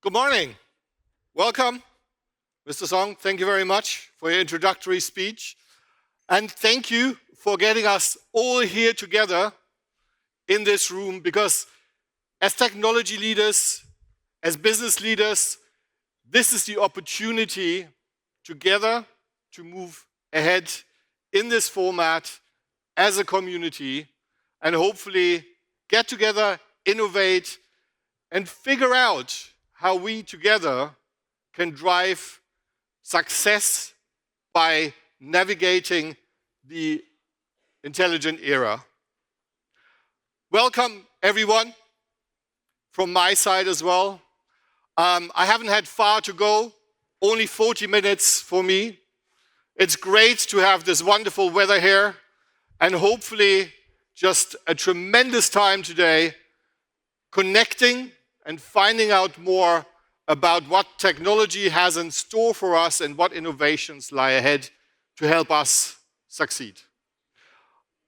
Good morning. Welcome, Mr. Song. Thank you very much for your introductory speech. And thank you for getting us all here together in this room because as technology leaders, as business leaders, this is the opportunity together to move ahead in this format as a community and hopefully get together, innovate, and figure out how we together can drive success by navigating the intelligent era. Welcome, everyone, from my side as well. I haven't had far to go, only 40 minutes for me. It's great to have this wonderful weather here, and hopefully just a tremendous time today connecting and finding out more about what technology has in store for us and what innovations lie ahead to help us succeed.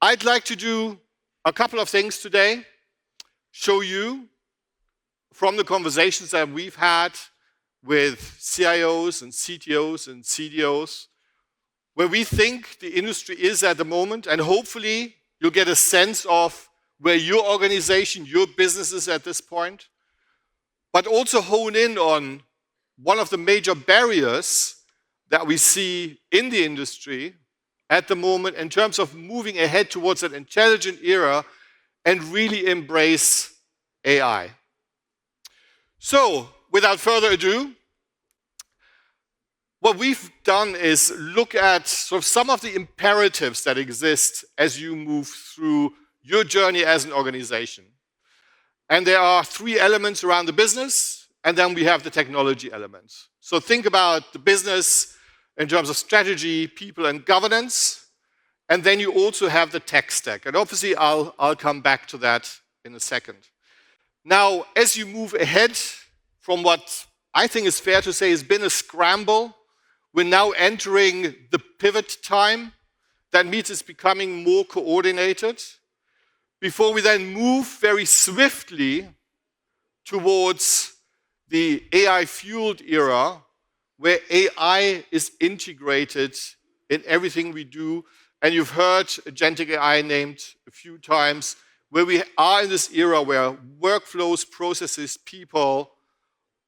I'd like to do a couple of things today, show you from the conversations that we've had with CIOs and CTOs and CDOs, where we think the industry is at the moment, and hopefully you'll get a sense of where your organization, your business is at this point, but also hone in on one of the major barriers that we see in the industry at the moment in terms of moving ahead towards an intelligent era and really embrace AI. So, without further ado, what we've done is look at sort of some of the imperatives that exist as you move through your journey as an organization. And there are three elements around the business, and then we have the technology elements. So think about the business in terms of strategy, people, and governance. And then you also have the tech stack. And obviously, I'll come back to that in a second. Now, as you move ahead from what I think is fair to say has been a scramble, we're now entering the pivot time. That means it's becoming more coordinated before we then move very swiftly towards the AI-fueled era, where AI is integrated in everything we do. And you've heard agentic AI named a few times, where we are in this era where workflows, processes, people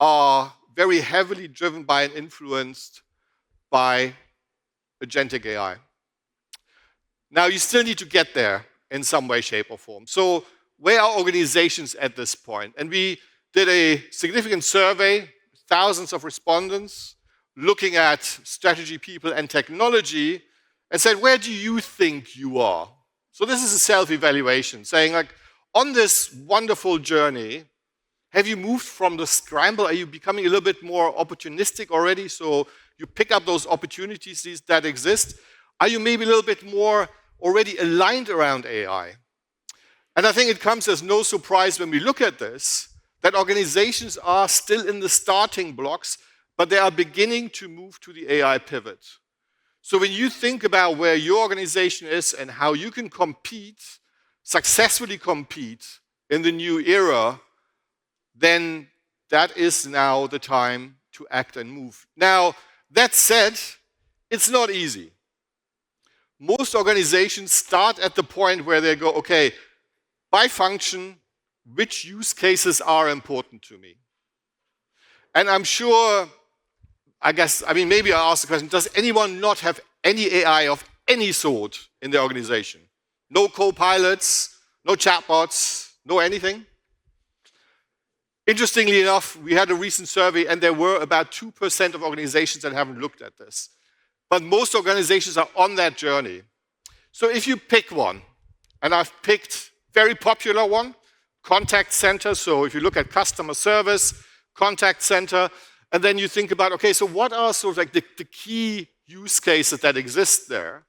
are very heavily driven by and influenced by agentic AI. Now, you still need to get there in some way, shape, or form. So where are organizations at this point? And we did a significant survey, thousands of respondents, looking at strategy, people, and technology, and said, where do you think you are? So this is a self-evaluation, saying, like, on this wonderful journey, have you moved from the scramble? Are you becoming a little bit more opportunistic already? So you pick up those opportunities that exist. Are you maybe a little bit more already aligned around AI? And I think it comes as no surprise when we look at this, that organizations are still in the starting blocks, but they are beginning to move to the AI pivot. So when you think about where your organization is and how you can compete, successfully compete in the new era, then that is now the time to act and move. Now, that said, it's not easy. Most organizations start at the point where they go, okay, by function, which use cases are important to me? And I'm sure, maybe I'll ask the question, does anyone not have any AI of any sort in their organization? No co-pilots, no chatbots, no anything? Interestingly enough, we had a recent survey and there were about 2% of organizations that haven't looked at this. But most organizations are on that journey. So if you pick one, and I've picked very popular one, contact center. So if you look at customer service, contact center, and then you think about, okay, so what are sort of like the key use cases that exist there?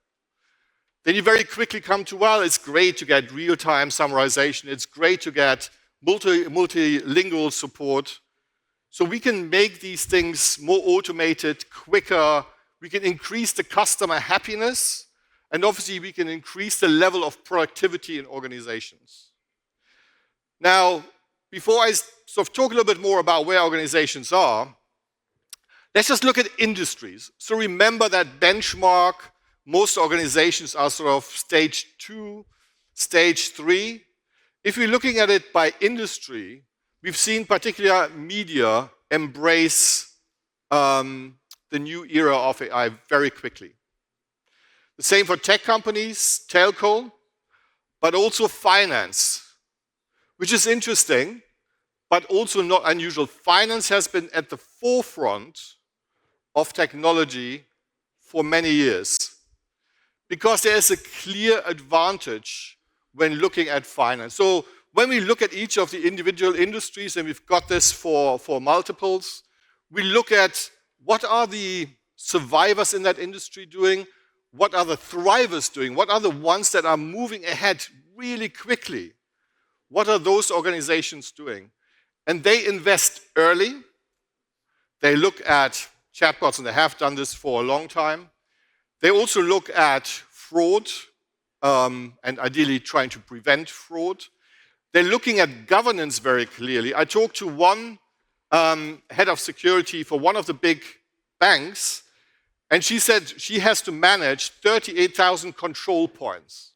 Then you very quickly come to, well, it's great to get real-time summarization. It's great to get multilingual support. So we can make these things more automated, quicker. We can increase the customer happiness, and obviously we can increase the level of productivity in organizations. Now, before I sort of talk a little bit more about where organizations are, let's just look at industries. So remember that benchmark, most organizations are sort of stage 2, stage 3. If we're looking at it by industry, we've seen particular media embrace the new era of AI very quickly. The same for tech companies, telco, but also finance, which is interesting, but also not unusual. Finance has been at the forefront of technology for many years because there is a clear advantage when looking at finance. So when we look at each of the individual industries, and we've got this for multiples, we look at what are the survivors in that industry doing, what are the thrivers doing, what are the ones that are moving ahead really quickly, what are those organizations doing? And they invest early, they look at chatbots, and they have done this for a long time. They also look at fraud, and ideally trying to prevent fraud. They're looking at governance very clearly. I talked to one head of security for one of the big banks, and she said she has to manage 38,000 control points.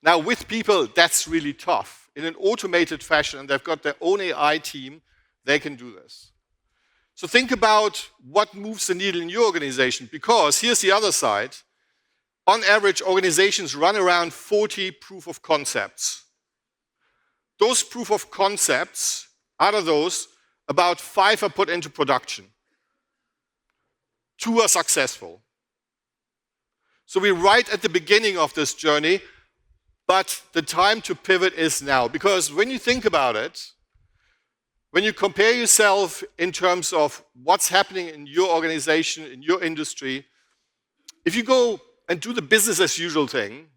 Now, with people, that's really tough. In an automated fashion, and they've got their own AI team, they can do this. So think about what moves the needle in your organization, because here's the other side. On average, organizations run around 40 proof of concepts. Those proof of concepts, out of those, about 5 are put into production. 2 are successful. So we're right at the beginning of this journey, but the time to pivot is now. Because when you think about it, when you compare yourself in terms of what's happening in your organization, in your industry, if you go and do the business as usual thing,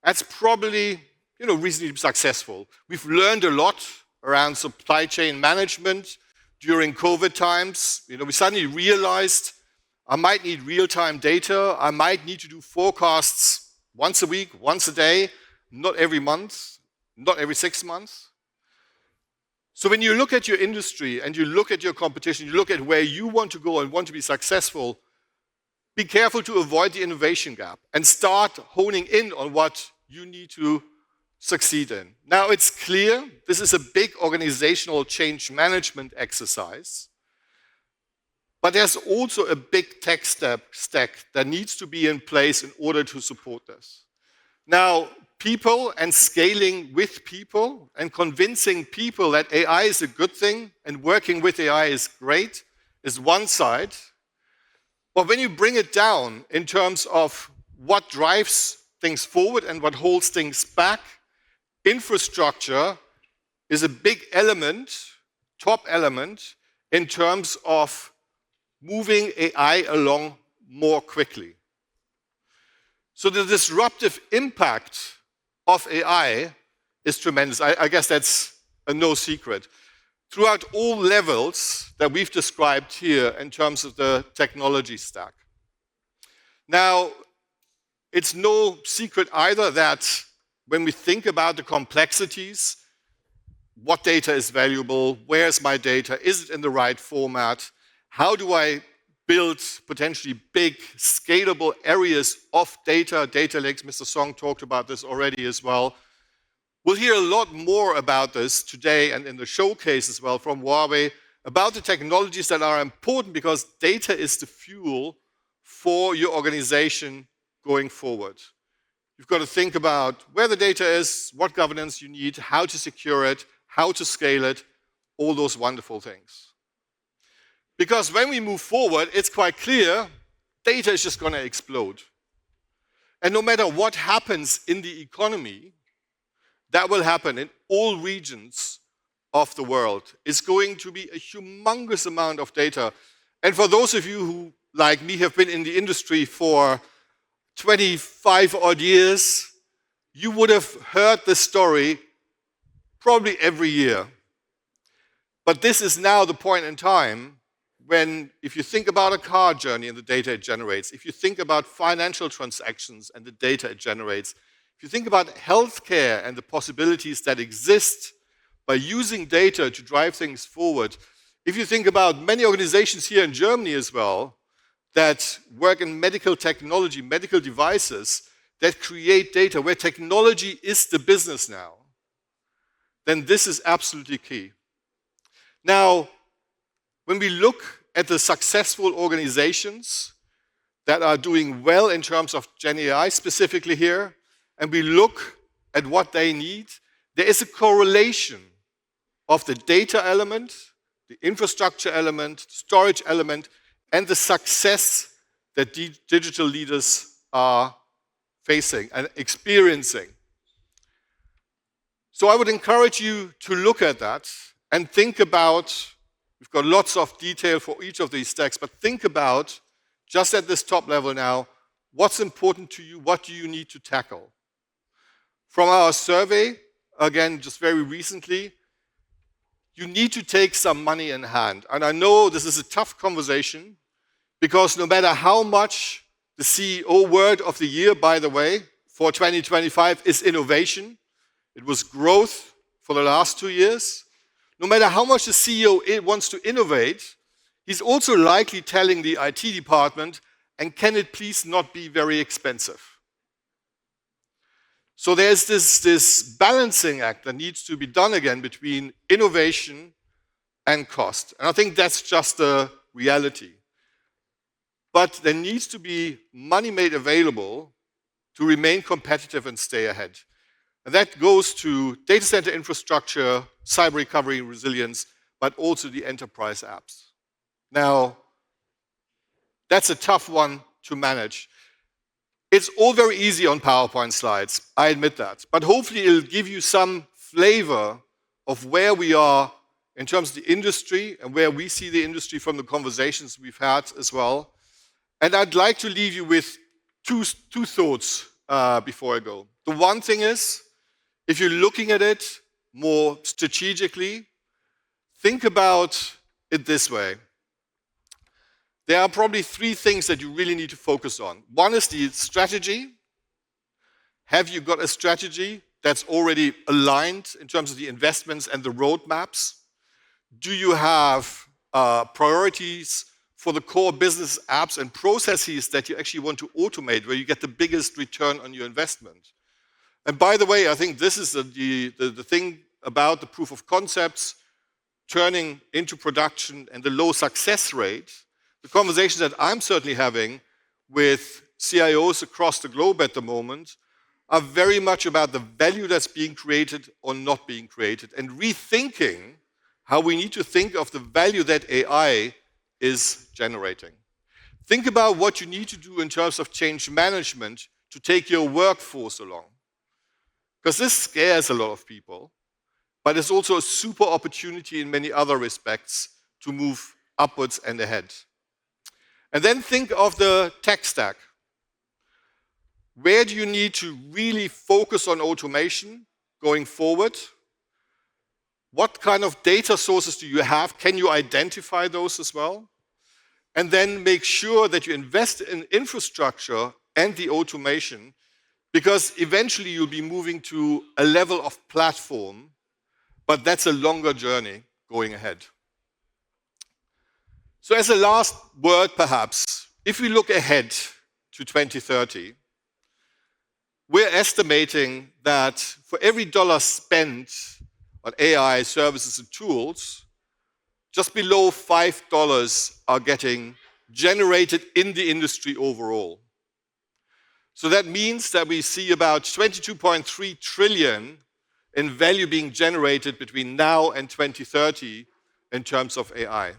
that's probably reasonably successful. We've learned a lot around supply chain management during COVID times. We suddenly realized I might need real-time data. I might need to do forecasts once a week, once a day, not every month, not every 6 months. So when you look at your industry and you look at your competition, you look at where you want to go and want to be successful, be careful to avoid the innovation gap and start honing in on what you need to succeed in. Now, it's clear this is a big organizational change management exercise, but there's also a big tech stack that needs to be in place in order to support this. Now, people and scaling with people and convincing people that AI is a good thing and working with AI is great is one side. But when you bring it down in terms of what drives things forward and what holds things back, infrastructure is a big element, top element, in terms of moving AI along more quickly. So the disruptive impact of AI is tremendous. I guess that's no secret. Throughout all levels that we've described here in terms of the technology stack. Now, it's no secret either that when we think about the complexities, what data is valuable, where's my data, is it in the right format, how do I build potentially big, scalable areas of data lakes. Mr. Song talked about this already as well. We'll hear a lot more about this today and in the showcase as well from Huawei about the technologies that are important because data is the fuel for your organization going forward. You've got to think about where the data is, what governance you need, how to secure it, how to scale it, all those wonderful things. Because when we move forward, it's quite clear data is just going to explode. And no matter what happens in the economy, that will happen in all regions of the world. It's going to be a humongous amount of data. And for those of you who, like me, have been in the industry for 25 odd years, you would have heard the story probably every year. But this is now the point in time when, if you think about a car journey and the data it generates, if you think about financial transactions and the data it generates, if you think about healthcare and the possibilities that exist by using data to drive things forward. If you think about many organizations here in Germany as well that work in medical technology, medical devices, that create data, where technology is the business now, then this is absolutely key. Now, when we look at the successful organizations that are doing well in terms of Gen AI specifically here, and we look at what they need, there is a correlation of the data element, the infrastructure element, storage element, and the success that digital leaders are facing and experiencing. So I would encourage you to look at that and think about, we've got lots of detail for each of these stacks, but think about, just at this top level now, what's important to you, what do you need to tackle? From our survey, again, just very recently, you need to take some money in hand. And I know this is a tough conversation, because no matter how much the CEO word of the year, by the way, for 2025 is innovation, it was growth for the last 2 years. No matter how much the CEO wants to innovate, he's also likely telling the IT department, and can it please not be very expensive? So there's this balancing act that needs to be done again between innovation and cost. And I think that's just the reality. But there needs to be money made available to remain competitive and stay ahead. And that goes to data center infrastructure, cyber recovery and resilience, but also the enterprise apps. Now, that's a tough one to manage. It's all very easy on PowerPoint slides, I admit that. But hopefully it'll give you some flavor of where we are in terms of the industry and where we see the industry from the conversations we've had as well. And I'd like to leave you with two thoughts before I go. The one thing is, if you're looking at it more strategically, think about it this way. There are probably 3 things that you really need to focus on. One is the strategy. Have you got a strategy that's already aligned in terms of the investments and the roadmaps? Do you have priorities for the core business apps and processes that you actually want to automate, where you get the biggest return on your investment? And by the way, I think this is the thing about the proof of concepts turning into production and the low success rate. The conversations that I'm certainly having with CIOs across the globe at the moment are very much about the value that's being created or not being created, and rethinking how we need to think of the value that AI is generating. Think about what you need to do in terms of change management to take your workforce along. Because this scares a lot of people, but it's also a super opportunity in many other respects to move upwards and ahead. And then think of the tech stack. Where do you need to really focus on automation going forward? What kind of data sources do you have? Can you identify those as well? And then make sure that you invest in infrastructure and the automation, because eventually you'll be moving to a level of platform, but that's a longer journey going ahead. So as a last word, perhaps, if we look ahead to 2030, we're estimating that for every dollar spent on AI services and tools, just below $5 are getting generated in the industry overall. So that means that we see about 22.3 trillion in value being generated between now and 2030 in terms of AI.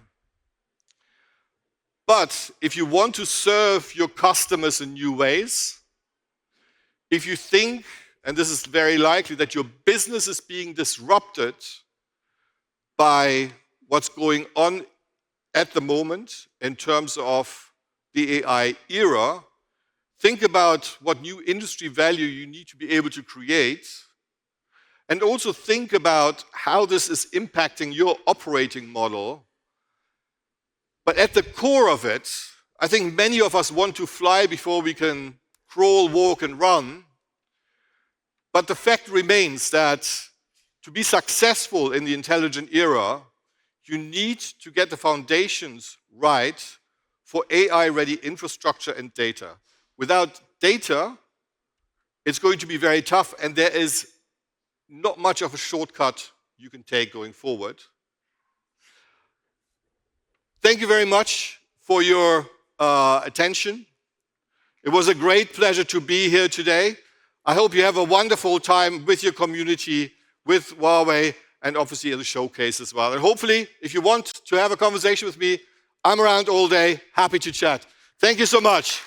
But if you want to serve your customers in new ways, if you think, and this is very likely, that your business is being disrupted by what's going on at the moment in terms of the AI era, think about what new industry value you need to be able to create, and also think about how this is impacting your operating model. But at the core of it, I think many of us want to fly before we can crawl, walk, and run. But the fact remains that to be successful in the intelligent era, you need to get the foundations right for AI-ready infrastructure and data. Without data, it's going to be very tough, and there is not much of a shortcut you can take going forward. Thank you very much for your attention. It was a great pleasure to be here today. I hope you have a wonderful time with your community, with Huawei, and obviously at the showcase as well. And hopefully, if you want to have a conversation with me, I'm around all day, happy to chat. Thank you so much.